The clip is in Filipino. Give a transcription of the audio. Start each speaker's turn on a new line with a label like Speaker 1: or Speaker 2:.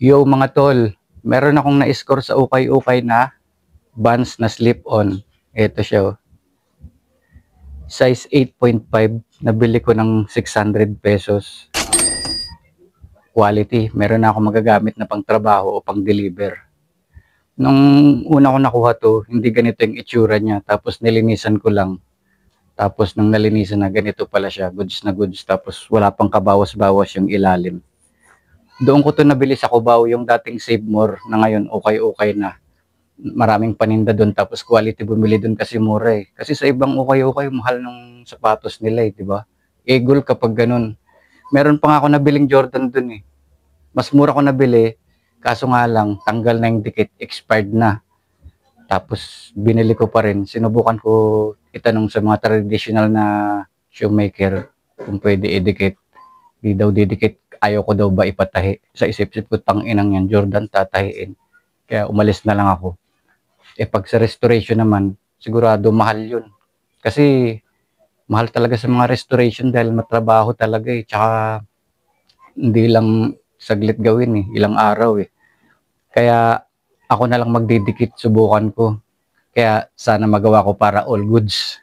Speaker 1: Yo mga tol, meron akong na-score sa ukay-ukay na Vans na slip-on. Ito siya, oh. Size 8.5, nabili ko ng 600 pesos. Quality, meron na ako magagamit na pang trabaho o pang deliver. Nung una ko nakuha to, hindi ganito yung itsura niya. Tapos nilinisan ko lang. Tapos nung nalinisan na, ganito pala siya, goods na goods. Tapos wala pang kabawas-bawas yung ilalim. Doon ko to nabili sa Cubao, yung dating Save More na ngayon okay-okay na. Maraming paninda doon, tapos quality bumili doon kasi mura eh. Kasi sa ibang okay-okay, mahal ng sapatos nila eh, di ba? Eagle kapag ganun. Meron pa nga ako nabiling Jordan doon eh. Mas mura ko nabili, kaso nga lang, tanggal na yung dikit, expired na. Tapos binili ko pa rin. Sinubukan ko itanong sa mga traditional na shoemaker kung pwede idikit. Di daw didikit, ayaw ko daw ba ipatahi. Sa isip-isip ko, tanginang yan, Jordan tatahiin. Kaya umalis na lang ako. Pag sa restoration naman, sigurado mahal yun. Kasi mahal talaga sa mga restoration dahil matrabaho talaga eh. Tsaka hindi lang saglit gawin eh, ilang araw eh. Kaya ako na lang magdidikit, subukan ko. Kaya sana magawa ko para all goods.